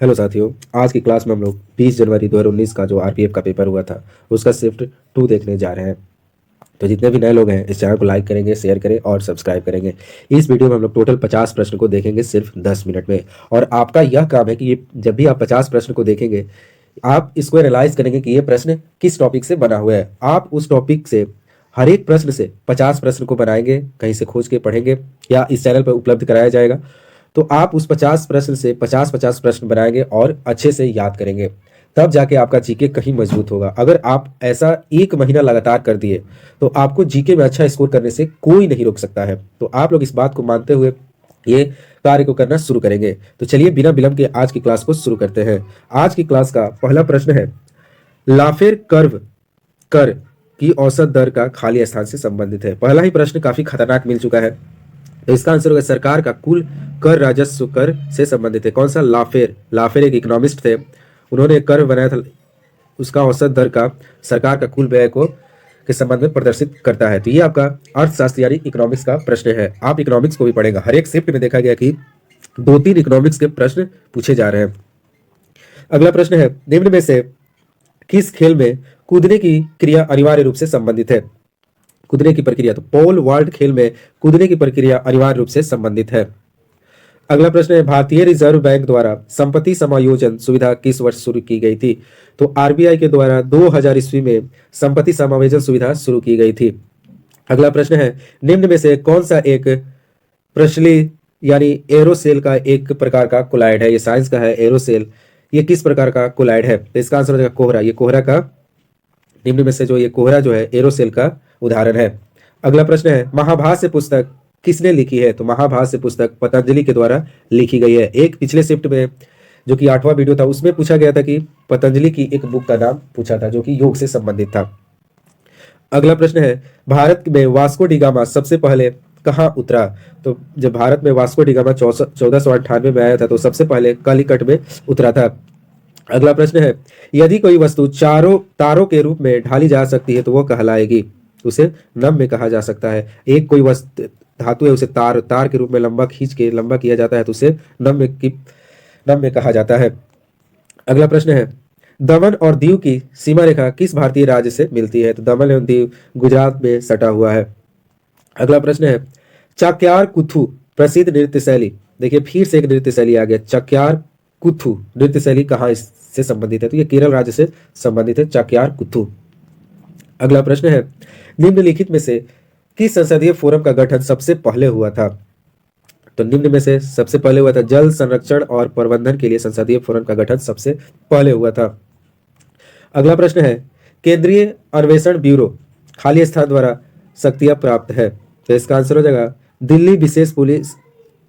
Hello साथियों। आज की क्लास में हम लोग 20 जनवरी 2019 का जो आरपीएफ का पेपर हुआ था उसका शिफ्ट 2 देखने जा रहे हैं। तो जितने भी नए लोग हैं इस चैनल को लाइक करेंगे, शेयर करें और सब्सक्राइब करेंगे। इस वीडियो में हम लोग टोटल 50 प्रश्न को देखेंगे सिर्फ 10 मिनट में। और आपका यह काम है कि ये जब भी आप 50 प्रश्न को देखेंगे आप इसको एनालाइज करेंगे कि ये प्रश्न किस टॉपिक से बना हुआ है। आप उस टॉपिक से हर एक प्रश्न से 50 प्रश्न को बनाएंगे, कहीं से खोज के पढ़ेंगे या इस चैनल पर उपलब्ध कराया जाएगा। तो आप उस 50 प्रश्न से 50-50 प्रश्न बनाएंगे और अच्छे से याद करेंगे, तब जाके आपका जीके कहीं मजबूत होगा। अगर आप ऐसा 1 महीना लगातार कर दिए तो आपको जीके में अच्छा स्कोर करने से कोई नहीं रोक सकता है। तो आप लोग इस बात को मानते हुए ये कार्य को करना शुरू करेंगे। तो चलिए बिना विलंब के आज की क्लास को शुरू करते हैं। आज की क्लास का पहला प्रश्न है, लाफेर कर्व कर की औसत दर का खाली स्थान से संबंधित है। पहला ही प्रश्न काफी खतरनाक मिल चुका है। तो इसका आंसर होगा सरकार का कुल कर राजस्व कर से संबंधित है। कौन सा? लाफेर। लाफेर एक इकोनॉमिस्ट थे, उन्होंने एक कर बनाया था, उसका औसत दर का सरकार का कुल व्यय को के संबंध में प्रदर्शित करता है। तो ये आपका अर्थशास्त्र यानी इकोनॉमिक्स का प्रश्न है। आप इकोनॉमिक्स को भी पढ़ेगा। हर एक शिफ्ट में देखा गया कि 2-3 इकोनॉमिक्स के प्रश्न पूछे जा रहे हैं। अगला प्रश्न है, निम्न में से किस खेल में कूदने की क्रिया अनिवार्य रूप से संबंधित है? कूदने की प्रक्रिया, तो पोल वॉल्ट खेल में कूदने की प्रक्रिया अनिवार्य रूप से संबंधित है। अगला प्रश्न है, भारतीय रिजर्व बैंक द्वारा संपत्ति समायोजन सुविधा किस वर्ष शुरू की गई थी? तो आरबीआई के द्वारा 2000 ईस्वी में संपत्ति समायोजन सुविधा शुरू की गई थी। अगला प्रश्न है, निम्न में से कौन सा एक प्रचलित यानी एरोसेल का एक प्रकार का कोलाइड है? ये साइंस का है एरोसेल। ये किस प्रकार का कोलाइड है? तो इसका आंसर हो जाएगा कोहरा। ये कोहरा का, निम्न में से जो ये कोहरा जो है एरोसेल का उदाहरण है। अगला प्रश्न है, महाभाष्य पुस्तक किसने लिखी है? तो महाभाष्य पुस्तक पतंजलि के द्वारा लिखी गई है। एक पिछले शिफ्ट में जो कि 8वां वीडियो था उसमें पूछा गया था कि पतंजलि की एक बुक का नाम पूछा था जो कि योग से संबंधित था। अगला प्रश्न है, भारत में वास्को डी गामा सबसे पहले कहाँ उतरा? तो जब भारत में वास्को डी गामा 1498 में आया था तो सबसे पहले कालीकट में उतरा था। अगला प्रश्न है, यदि कोई वस्तु चारों तारों के रूप में ढाली जा सकती है तो वो कहलाएगी? उसे नम कहा जा सकता है। एक कोई वस्तु धातु है, उसे तार के रूप में लंबा खींच के लंबा किया जाता है तो उसे नम कहा जाता है। अगला प्रश्न है, दमन और दीव की सीमा रेखा किस भारतीय राज्य से मिलती है? तो दमन एवं दीव गुजरात में सटा हुआ है। अगला प्रश्न है, चाक्यार कुथु प्रसिद्ध नृत्य शैली, देखिए फिर से एक नृत्य शैली आ गया, चाक्यार कुथु नृत्य शैली कहाँ इससे संबंधित है? तो ये केरल राज्य से संबंधित है, चाक्यार कुथु। अगला प्रश्न है, निम्नलिखित में से किस संसदीय फोरम का गठन सबसे पहले हुआ था? तो निम्न में से सबसे पहले हुआ था जल संरक्षण और प्रबंधन के लिए संसदीय फोरम का गठन सबसे पहले हुआ था। अगला प्रश्न है, केंद्रीय अन्वेषण ब्यूरो खाली स्थान द्वारा शक्तियां प्राप्त है? तो इसका आंसर हो जाएगा दिल्ली विशेष पुलिस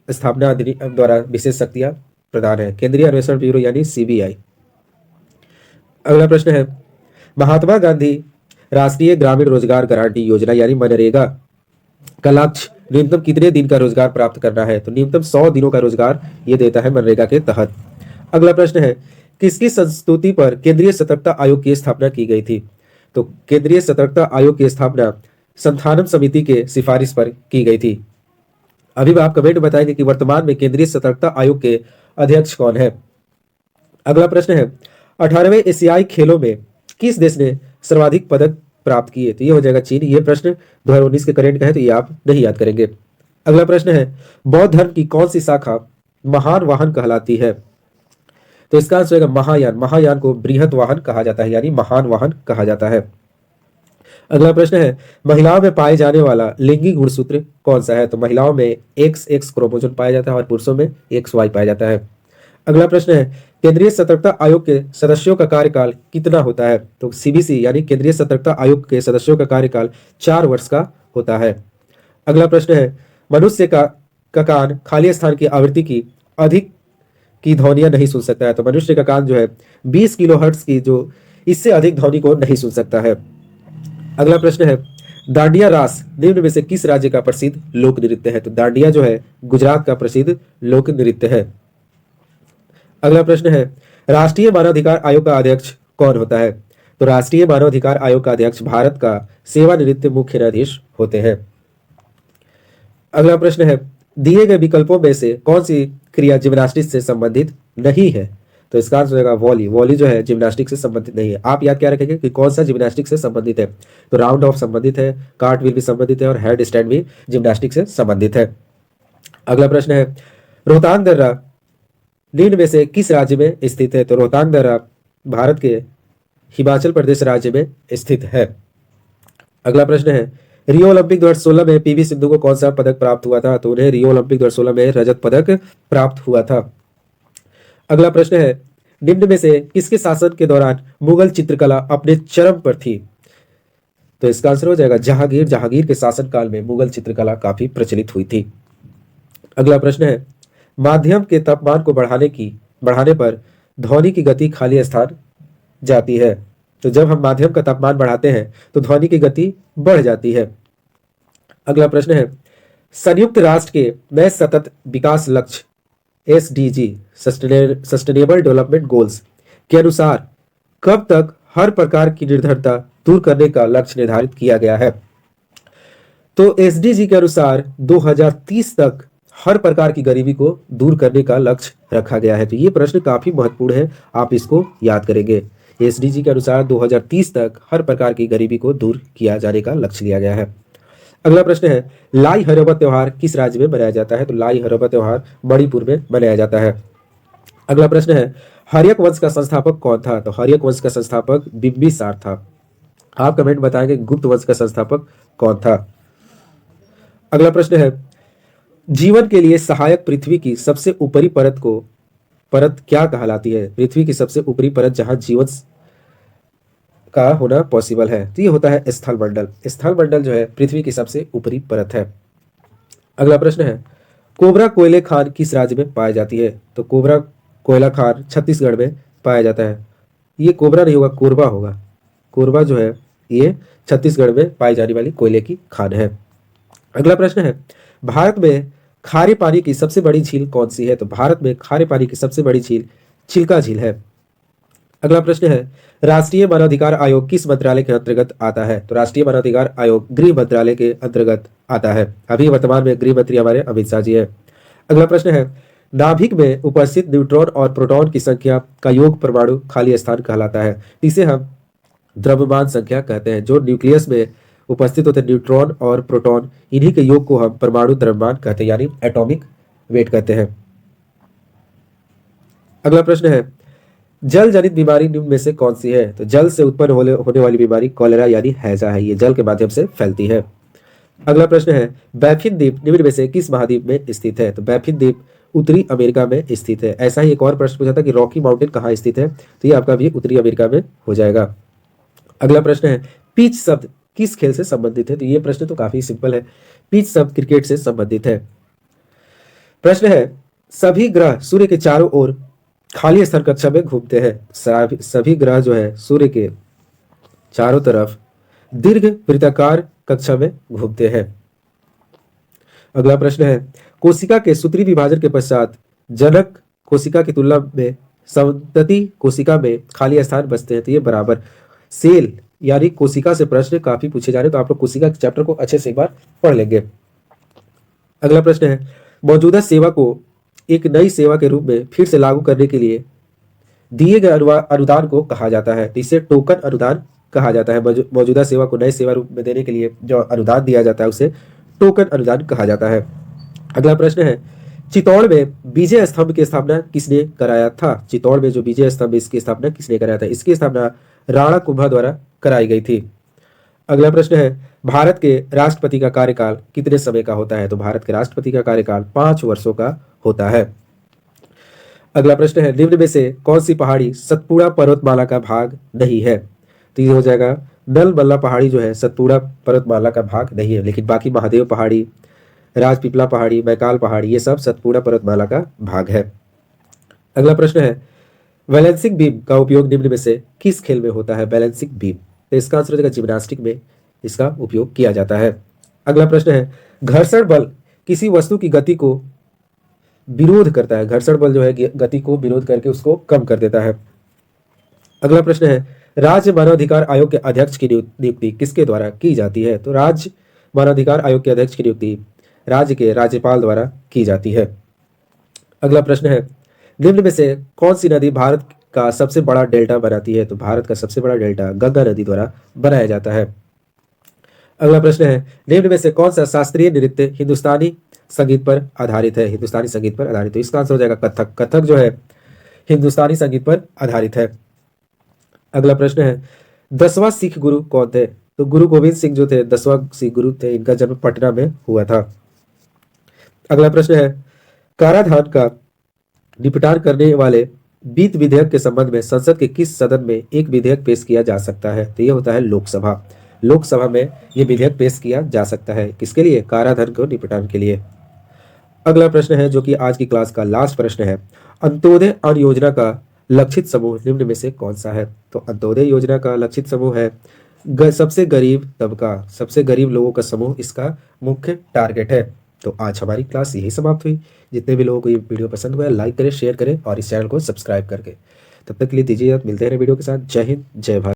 स्थापना अधिनियम द्वारा विशेष शक्तियां प्रदान है, केंद्रीय अन्वेषण ब्यूरो यानी सीबीआई। अगला प्रश्न है, महात्मा गांधी राष्ट्रीय ग्रामीण रोजगार गारंटी योजना यानी मनरेगा का लक्ष्य न्यूनतम कितने दिन का रोजगार प्राप्त करना है? तो न्यूनतम 100 दिनों का रोजगार ये देता है मनरेगा के तहत। अगला प्रश्न है, किसकी संस्तुति पर केंद्रीय सतर्कता आयोग की स्थापना की गई थी? तो केंद्रीय सतर्कता आयोग की स्थापना संथानम समिति के सिफारिश पर की गई थी। अभी आप कमेंट बताएंगे कि वर्तमान में केंद्रीय सतर्कता आयोग के अध्यक्ष कौन है। अगला प्रश्न है, 18वें एशियाई खेलों में किस देश ने सर्वाधिक पदक प्राप्त किए? तो ये हो जाएगा चीन। ये प्रश्न 2019 के करंट का है तो ये आप नहीं याद करेंगे। अगला प्रश्न है, बौद्ध धर्म की कौन सी शाखा महान वाहन कहलाती है? तो इसका आंसर होगा महायान। महायान को बृहत वाहन कहा जाता है यानी महान वाहन कहा जाता है। अगला प्रश्न है, महिलाओं में पाए जाने वाला लिंगी गुणसूत्र कौन सा है? तो महिलाओं में XX क्रोमोसोम पाया जाता है और पुरुषों में XY पाया जाता है। अगला प्रश्न है, केंद्रीय सतर्कता आयोग के सदस्यों का कार्यकाल कितना होता है? तो सीबीसी यानी केंद्रीय सतर्कता आयोग के सदस्यों का कार्यकाल 4 वर्ष का होता है। अगला प्रश्न है, मनुष्य का कान खाली स्थान की आवृत्ति की अधिक की ध्वनियां नहीं सुन सकता है? तो मनुष्य का कान जो है 20 किलोहर्ट्ज की जो इससे अधिक ध्वनि को नहीं सुन सकता है। अगला प्रश्न है, दांडिया रास निम्न में से किस राज्य का प्रसिद्ध लोक नृत्य है? तो दांडिया जो है गुजरात का प्रसिद्ध लोक नृत्य है। अगला प्रश्न है, राष्ट्रीय मानवाधिकार आयोग का अध्यक्ष कौन होता है? तो राष्ट्रीय मानवाधिकार आयोग का अध्यक्ष भारत का सेवानिवृत्त मुख्य न्यायाधीश होते हैं। अगला प्रश्न है, दिए गए विकल्पों में से कौन सी क्रिया जिम्नास्टिक्स से संबंधित नहीं है? तो इसका आंसर होगा वॉली। वॉली जो है जिम्नास्टिक से संबंधित नहीं है। आप याद क्या रखेंगे कि कौन सा जिम्नास्टिक से संबंधित है, तो राउंड ऑफ संबंधित है, कार्ट व्हील भी संबंधित है और हेड स्टैंड भी जिम्नास्टिक से संबंधित है। अगला प्रश्न है रोहतांग दर्रा निम्न में से किस राज्य में स्थित है, तो रोहतांग दर्रा भारत के हिमाचल प्रदेश राज्य में स्थित है। अगला प्रश्न है रियो ओलंपिक 2016 में पीवी सिंधु को कौन सा पदक प्राप्त हुआ था, तो उन्हें रियो ओलंपिक 2016 में रजत पदक प्राप्त हुआ था। अगला प्रश्न है निम्न में से किसके शासन के दौरान मुगल चित्रकला अपने चरम पर थी, तो इसका आंसर हो जाएगा जहांगीर। जहांगीर के शासनकाल में मुगल चित्रकला काफी प्रचलित हुई थी। अगला प्रश्न है माध्यम के तापमान को बढ़ाने पर ध्वनि की गति खाली स्थान जाती है, तो जब हम माध्यम का तापमान बढ़ाते हैं तो ध्वनि की गति बढ़ जाती है। अगला प्रश्न है संयुक्त राष्ट्र के नए सतत विकास लक्ष्य SDG सस्टेनेबल डेवलपमेंट गोल्स के अनुसार कब तक हर प्रकार की निर्धनता दूर करने का लक्ष्य निर्धारित किया गया है, तो SDG के अनुसार 2030 तक हर प्रकार की गरीबी को दूर करने का लक्ष्य रखा गया है। तो ये प्रश्न काफी महत्वपूर्ण है, आप इसको याद करेंगे। SDG के अनुसार 2030 तक हर प्रकार की गरीबी को दूर किया जाने का लक्ष्य लिया गया है। अगला प्रश्न है लाई हरबा त्योहार किस राज्य में मनाया जाता है, तो लाई हरबा त्योहार मणिपुर में मनाया जाता है। अगला प्रश्न है हर्यक वंश का संस्थापक कौन था, तो हर्यक वंश का संस्थापक बिंबिसार था। आप कमेंट बताएंगे गुप्त वंश का संस्थापक कौन था। अगला प्रश्न है जीवन के लिए सहायक पृथ्वी की सबसे ऊपरी परत क्या कहलाती है, पृथ्वी की सबसे ऊपरी परत जहां जीवन का होना पॉसिबल है, तो ये होता है स्थल मंडल। स्थल मंडल जो है पृथ्वी की सबसे ऊपरी परत है। अगला प्रश्न है कोबरा कोयले खान किस राज्य में पाई जाती है, तो कोबरा कोयला खान छत्तीसगढ़ में पाया जाता है। ये कोबरा नहीं होगा, कोरबा होगा। कोरबा जो है ये छत्तीसगढ़ में पाई जाने वाली कोयले की खान है। अगला प्रश्न है भारत में खारे पानी की सबसे बड़ी झील कौन सी है, तो भारत में खारे पानी की सबसे बड़ी झील चिल्का झील है। अगला प्रश्न है राष्ट्रीय मानवाधिकार आयोग किस मंत्रालय के अंतर्गत आता है, तो राष्ट्रीय मानवाधिकार आयोग गृह मंत्रालय के अंतर्गत आता है। अभी वर्तमान में गृह मंत्री हमारे अमित शाह जी है। अगला प्रश्न है नाभिक में उपस्थित न्यूट्रॉन और प्रोटॉन की संख्या का योग परमाणु खाली स्थान कहलाता है। इसे हम द्रव्यमान संख्या कहते हैं। जो न्यूक्लियस में उपस्थित होते हैं न्यूट्रॉन और प्रोटॉन, इन्हीं के योग को हम परमाणु द्रव्यमान कहते हैं, यानी एटॉमिक वेट कहते हैं। अगला प्रश्न है जल जनित बीमारी निम्न में से कौन सी है, तो जल से उत्पन्न होने वाली बीमारी कॉलेरा यानी हैजा है। ये जल के माध्यम से फैलती है। अगला प्रश्न है बैफिन द्वीप निम्न में से किस महाद्वीप में स्थित है, तो बैफिन द्वीप उत्तरी अमेरिका में स्थित है। ऐसा ही एक और प्रश्न पूछा था कि रॉकी माउंटेन कहाँ स्थित है, तो ये आपका भी उत्तरी अमेरिका में हो जाएगा। अगला प्रश्न है पिच शब्द किस खेल से संबंधित है, तो ये प्रश्न तो काफी सिंपल है। पिच शब्द क्रिकेट से संबंधित है। प्रश्न है सभी ग्रह सूर्य के चारों ओर खाली स्थान कक्षा में घूमते हैं। सभी ग्रह जो है सूर्य के चारों तरफ दीर्घ वृत्ताकार कक्षा में घूमते हैं। अगला प्रश्न है कोशिका के सूत्री विभाजन के पश्चात जनक कोशिका की तुलना में संतति कोशिका में खाली स्थान बचते हैं, तो ये बराबर। सेल यानी कोशिका से प्रश्न काफी पूछे जा रहे हैं, तो आप लोग कोशिका के चैप्टर को अच्छे से एक बार पढ़ लेंगे। अगला प्रश्न है मौजूदा सेवा को एक नई सेवा के रूप में फिर से लागू करने के लिए दिए गए अनुदान को कहा जाता है, तो इसे टोकन अनुदान कहा जाता है। मौजूदा सेवा को नए सेवा रूप में देने के लिए जो अनुदान दिया जाता है उसे टोकन अनुदान कहा जाता है। अगला प्रश्न है चित्तौड़ में विजय स्तंभ की स्थापना किसने कराया था, चित्तौड़ में जो विजय स्तंभ इसकी स्थापना किसने कराया था, इसकी स्थापना राणा कुंभा द्वारा कराई गई थी। अगला प्रश्न है भारत के राष्ट्रपति का कार्यकाल कितने समय का होता है, तो भारत के राष्ट्रपति का कार्यकाल 5 वर्षों का होता है। अगला प्रश्न है निम्न में से कौन सी पहाड़ी सतपुड़ा पर्वतमाला का भाग नहीं है, तो ये हो जाएगा नलमल्ला पहाड़ी जो है सतपुड़ा पर्वतमाला का भाग नहीं है, लेकिन बाकी महादेव पहाड़ी, राजपीपला पहाड़ी, मैकाल पहाड़ी ये सब सतपुड़ा पर्वतमाला का भाग है। अगला प्रश्न है बैलेंसिंग बीम का उपयोग निम्न में से किस खेल में होता है, बैलेंसिंग बीम, तो इसका आंसर हो जाएगा जिम्नास्टिक में इसका उपयोग किया जाता है। अगला प्रश्न है घर्षण बल किसी वस्तु की गति को विरोध करता है, घर्षण बल जो है गति को विरोध करके उसको कम कर देता है। अगला प्रश्न है राज्य मानवाधिकार आयोग के अध्यक्ष की नियुक्ति किसके द्वारा की जाती है, तो राज्य मानवाधिकार आयोग के अध्यक्ष की नियुक्ति राज्य के राज्यपाल द्वारा की जाती है। अगला प्रश्न है निम्न में से कौन सी नदी भारत का सबसे बड़ा डेल्टा बनाती है? तो भारत का सबसे बड़ा डेल्टा गंगा नदी द्वारा बनाया जाता है। अगला प्रश्न है, निम्न में से कौन सा शास्त्रीय नृत्य हिंदुस्तानी संगीत पर आधारित है? हिंदुस्तानी संगीत पर आधारित, तो इसका आंसर हो जाएगा कथक। कथक जो है हिंदुस्तानी संगीत पर आधारित है। अगला प्रश्न है, 10वां सिख गुरु कौन थे? तो गुरु गोविंद सिंह जो थे 10वां सिख गुरु थे, इनका जन्म पटना में हुआ था। अगला प्रश्न है, कराधान का निपटान करने वाले वित्त विधेयक के संबंध में संसद के किस सदन में एक विधेयक पेश किया जा सकता है? तो यह होता है लोकसभा। लोकसभा में यह विधेयक पेश किया जा सकता है, किसके लिए? काराधन को निपटान के लिए। अगला प्रश्न है जो कि आज की क्लास का लास्ट प्रश्न है, अंत्योदय अन्न योजना का लक्षित समूह निम्न में से कौन सा है? तो अंत्योदय योजना का लक्षित समूह है सबसे गरीब तबका, सबसे गरीब लोगों का समूह इसका मुख्य टारगेट है। तो आज हमारी क्लास यही समाप्त हुई। जितने भी लोगों को ये वीडियो पसंद हुआ है लाइक करें, शेयर करें और इस चैनल को सब्सक्राइब करके। तब तक के लिए दीजिए, मिलते हैं वीडियो के साथ। जय हिंद, जय भारत।